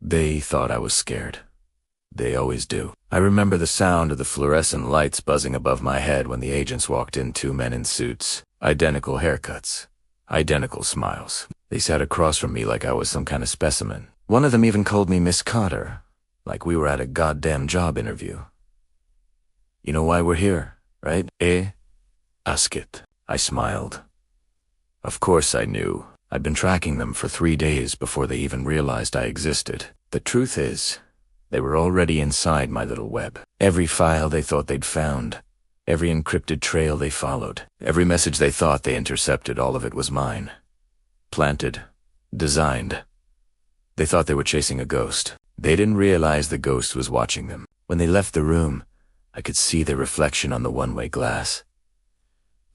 They thought I was scared. They always do. I remember the sound of the fluorescent lights buzzing above my head when the agents walked in, 2 men in suits, identical haircuts, identical smiles. They sat across from me like I was some kind of specimen. One of them even called me Miss Carter, like we were at a goddamn job interview. You know why we're here, right? Eh? Ask it. I smiled. Of course I knew. I'd been tracking them for 3 days before they even realized I existed. The truth is, they were already inside my little web. Every file they thought they'd found, every encrypted trail they followed, every message they thought they intercepted, all of it was mine. Planted. Designed. They thought they were chasing a ghost. They didn't realize the ghost was watching them. When they left the room, I could see their reflection on the one-way glass.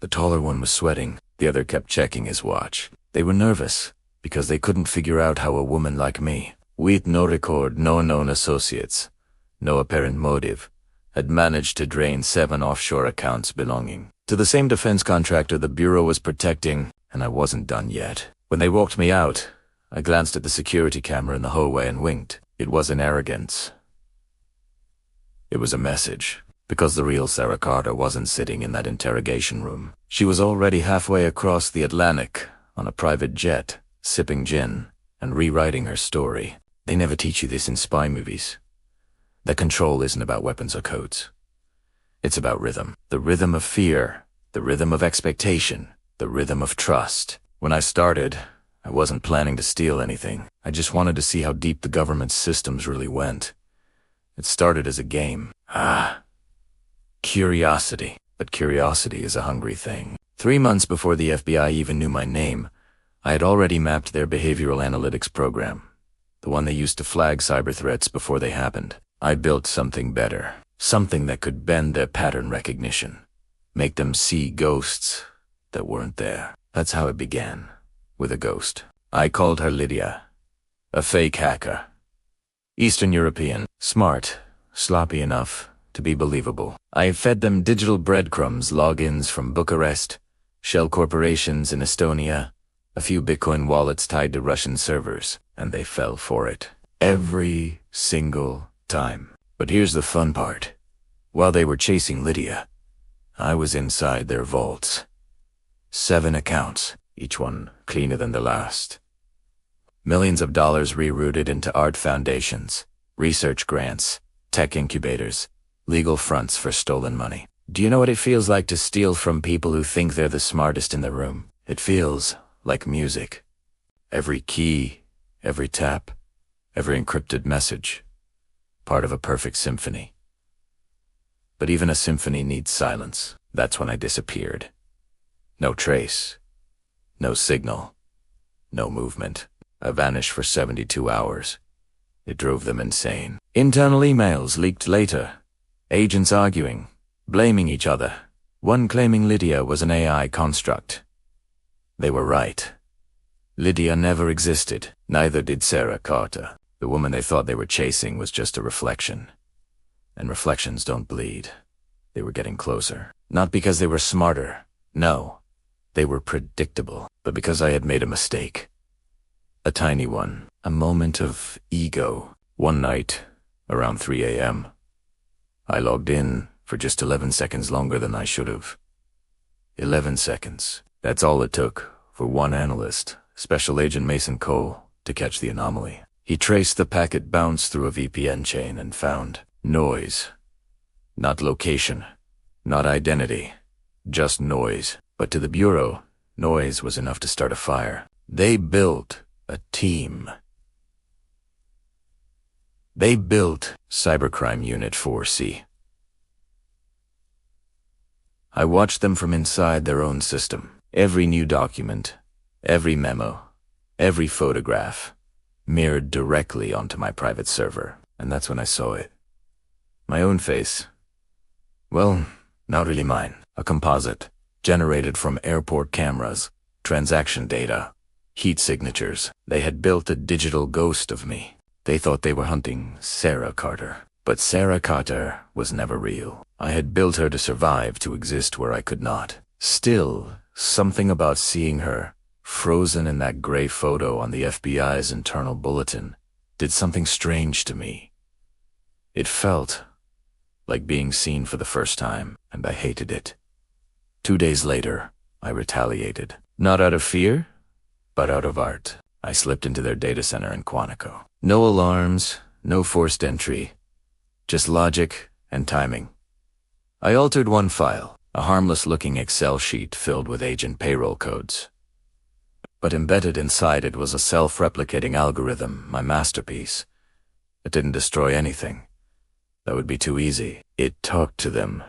The taller one was sweating. The other kept checking his watch. They were nervous because they couldn't figure out how a woman like me, with no record, no known associates, no apparent motive, had managed to drain 7 offshore accounts belonging to the same defense contractor the Bureau was protecting, and I wasn't done yet. When they walked me out, I glanced at the security camera in the hallway and winked. It wasn't arrogance. It was a message, because the real Sarah Carter wasn't sitting in that interrogation room. She was already halfway across the Atlantic on a private jet, sipping gin and rewriting her story. They never teach you this in spy movies. That control isn't about weapons or codes. It's about rhythm. The rhythm of fear, the rhythm of expectation, the rhythm of trust. When I started, I wasn't planning to steal anything. I just wanted to see how deep the government's systems really went. It started as a game. Curiosity. But curiosity is a hungry thing. 3 months before the FBI even knew my name, I had already mapped their behavioral analytics program, the one they used to flag cyber threats before they happened. I built something better, something that could bend their pattern recognition, make them see ghosts that weren't there. That's how it began, with a ghost. I called her Lydia, a fake hacker. Eastern European, smart, sloppy enough to be believable. I fed them digital breadcrumbs, logins from Bucharest, shell corporations in Estonia, a few Bitcoin wallets tied to Russian servers, and they fell for it. Every single time. But here's the fun part. While they were chasing Lydia, I was inside their vaults. 7 accounts, each one cleaner than the last. Millions of dollars rerouted into art foundations, research grants, tech incubators, legal fronts for stolen money. Do you know what it feels like to steal from people who think they're the smartest in the room? It feels like music. Every key, every tap, every encrypted message, part of a perfect symphony. But even a symphony needs silence. That's when I disappeared. No trace, no signal, no movement. I vanished for 72 hours. It drove them insane. Internal emails leaked later. Agents arguing, blaming each other. One claiming Lydia was an AI construct. They were right. Lydia never existed. Neither did Sarah Carter. The woman they thought they were chasing was just a reflection. And reflections don't bleed. They were getting closer. Not because they were smarter. No. They were predictable. But because I had made a mistake. A tiny one. A moment of ego. One night, around 3 a.m., I logged in for just 11 seconds longer than I should have. 11 seconds. That's all it took for one analyst, Special Agent Mason Cole, to catch the anomaly. He traced the packet bounce through a VPN chain and found noise. Not location, not identity, just noise. But to the Bureau, noise was enough to start a fire. They built a team. They built Cybercrime Unit 4C. I watched them from inside their own system. Every new document, every memo, every photograph, mirrored directly onto my private server. And that's when I saw it. My own face. Well, not really mine. A composite, generated from airport cameras, transaction data, heat signatures. They had built a digital ghost of me. They thought they were hunting Sarah Carter. But Sarah Carter was never real. I had built her to survive, to exist where I could not. Still, something about seeing her, frozen in that gray photo on the FBI's internal bulletin, did something strange to me. It felt like being seen for the first time, and I hated it. 2 days later, I retaliated. Not out of fear, but out of art. I slipped into their data center in Quantico. No alarms, no forced entry, just logic and timing. I altered one file, a harmless-looking Excel sheet filled with agent payroll codes. But embedded inside it was a self-replicating algorithm, my masterpiece. It didn't destroy anything. That would be too easy. It talked to them.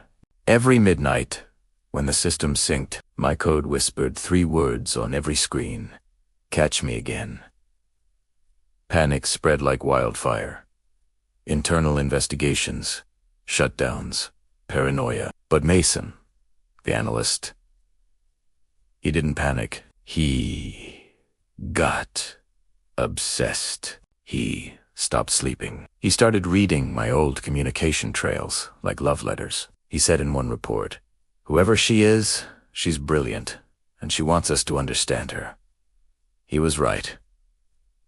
Every midnight, when the system synced, my code whispered 3 words on every screen. Catch me again. Panic spread like wildfire. Internal investigations, shutdowns, paranoia. But Mason, the analyst, he didn't panic. He got obsessed. He stopped sleeping. He started reading my old communication trails, like love letters. He said in one report, "Whoever she is, she's brilliant, and she wants us to understand her." He was right.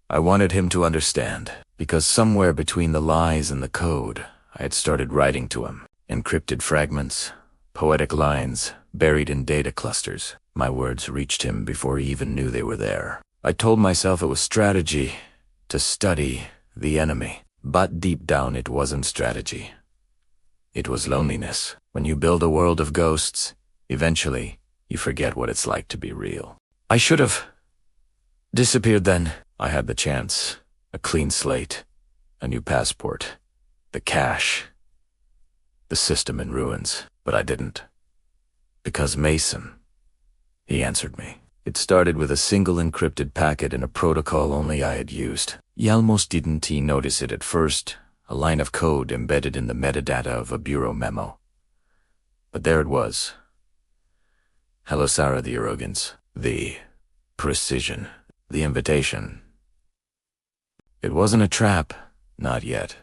I wanted him to understand, because somewhere between the lies and the code, I had started writing to him. Encrypted fragments, poetic lines, buried in data clusters. My words reached him before he even knew they were there. I told myself it was strategy, to study the enemy. But deep down it wasn't strategy. It was loneliness. When you build a world of ghosts, eventually you forget what it's like to be real. I should have disappeared then. I had the chance. A clean slate. A new passport. The cash. The system in ruins. But I didn't. Because Mason, he answered me. It started with a single encrypted packet in a protocol only I had used. Almost didn't he notice it at first, a line of code embedded in the metadata of a bureau memo. But there it was. Hello, Sarah, the arrogance, the precision, the invitation. It wasn't a trap, not yet.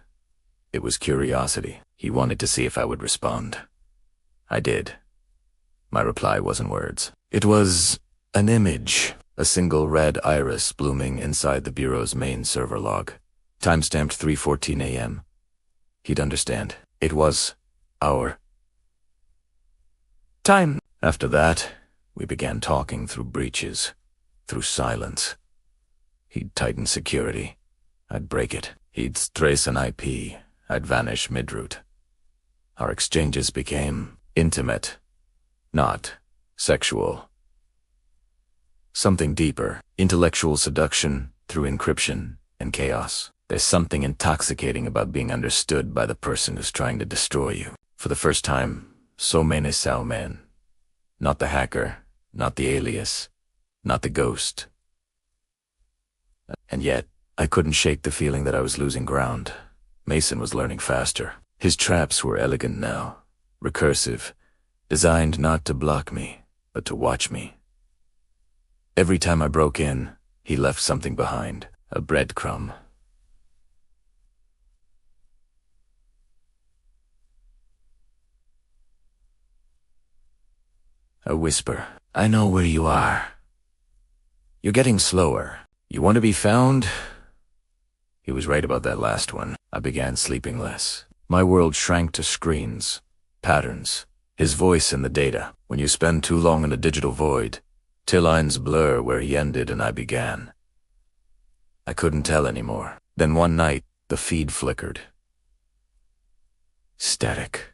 It was curiosity. He wanted to see if I would respond. I did. My reply wasn't words. It was an image, a single red iris blooming inside the Bureau's main server log. Timestamped 3:14 a.m. He'd understand. It was our time. After that, we began talking through breaches, through silence. He'd tighten security. I'd break it. He'd trace an IP. I'd vanish mid-route. Our exchanges became intimate, not sexual. Something deeper, intellectual seduction through encryption and chaos. There's something intoxicating about being understood by the person who's trying to destroy you. For the first time, so many man. Not the hacker, not the alias, not the ghost. And yet, I couldn't shake the feeling that I was losing ground. Mason was learning faster. His traps were elegant now, recursive, designed not to block me, but to watch me. Every time I broke in, he left something behind, a breadcrumb. A whisper. I know where you are. You're getting slower. You want to be found? He was right about that last one. I began sleeping less. My world shrank to screens, patterns, his voice in the data. When you spend too long in a digital void, till lines blur where he ended and I began. I couldn't tell anymore. Then one night, the feed flickered. Static.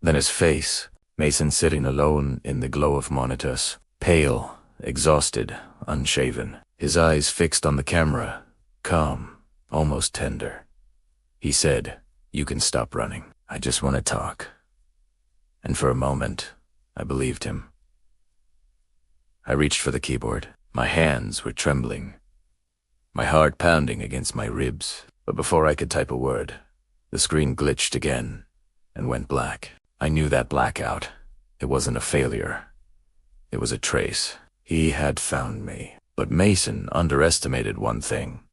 Then his face, Mason sitting alone in the glow of monitors, pale, exhausted, unshaven, his eyes fixed on the camera, calm, almost tender. He said, "You can stop running. I just want to talk." And for a moment, I believed him. I reached for the keyboard. My hands were trembling, my heart pounding against my ribs. But before I could type a word, the screen glitched again and went black. I knew that blackout. It wasn't a failure. It was a trace. He had found me. But Mason underestimated one thing.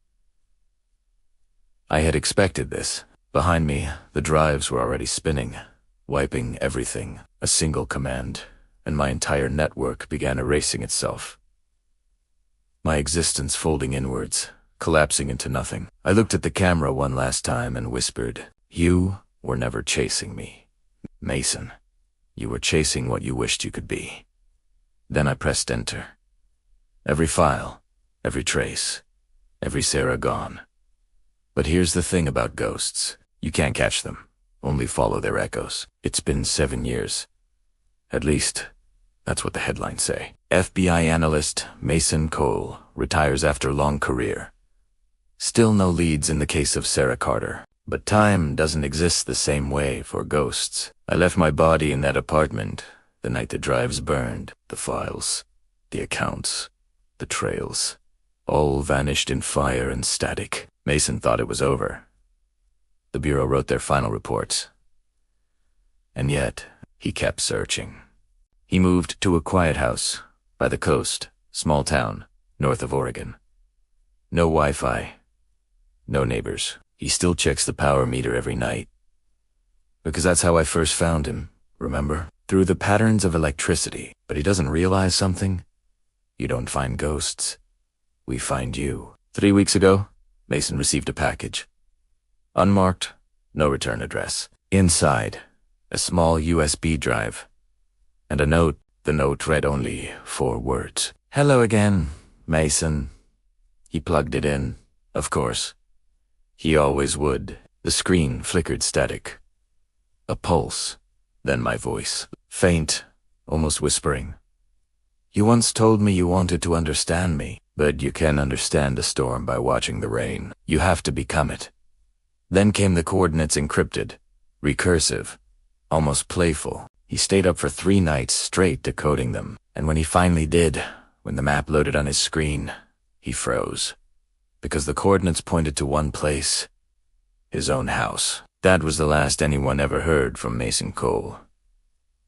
I had expected this. Behind me, the drives were already spinning, wiping everything. A single command, and my entire network began erasing itself. My existence folding inwards, collapsing into nothing. I looked at the camera one last time and whispered, "You were never chasing me, Mason. You were chasing what you wished you could be." Then I pressed enter. Every file, every trace, every Sarah gone. But here's the thing about ghosts. You can't catch them, only follow their echoes. It's been 7 years. At least, that's what the headlines say. FBI analyst Mason Cole retires after long career. Still no leads in the case of Sarah Carter. But time doesn't exist the same way for ghosts. I left my body in that apartment the night the drives burned. The files, the accounts, the trails, all vanished in fire and static. Mason thought it was over. The Bureau wrote their final reports. And yet, he kept searching. He moved to a quiet house by the coast, small town, north of Oregon. No Wi-Fi, no neighbors. He still checks the power meter every night. Because that's how I first found him, remember? Through the patterns of electricity. But he doesn't realize something. You don't find ghosts. We find you. 3 weeks ago, Mason received a package. Unmarked, no return address. Inside, a small USB drive. And a note. The note read only 4 words. "Hello again, Mason." He plugged it in, of course. He always would. The screen flickered static. A pulse, then my voice. Faint, almost whispering. "You once told me you wanted to understand me, but you can understand a storm by watching the rain. You have to become it." Then came the coordinates encrypted, recursive, almost playful. He stayed up for 3 nights straight decoding them, and when he finally did, when the map loaded on his screen, he froze. Because the coordinates pointed to one place, his own house. That was the last anyone ever heard from Mason Cole.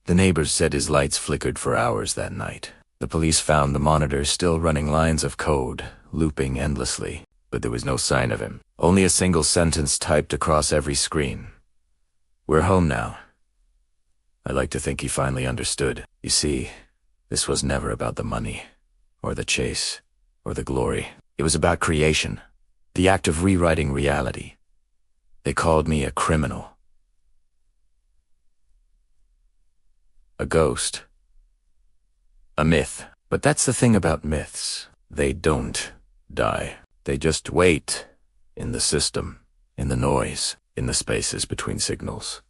The neighbors said his lights flickered for hours that night. The police found the monitors still running lines of code, looping endlessly, but there was no sign of him. Only a single sentence typed across every screen. "We're home now." I like to think he finally understood. You see, this was never about the money, or the chase, or the glory. It was about creation, the act of rewriting reality. They called me a criminal. A ghost. A myth. But that's the thing about myths. They don't die. They just wait in the system, in the noise, in the spaces between signals,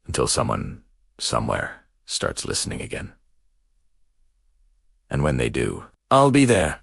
until someone, somewhere, starts listening again. And when they do, I'll be there.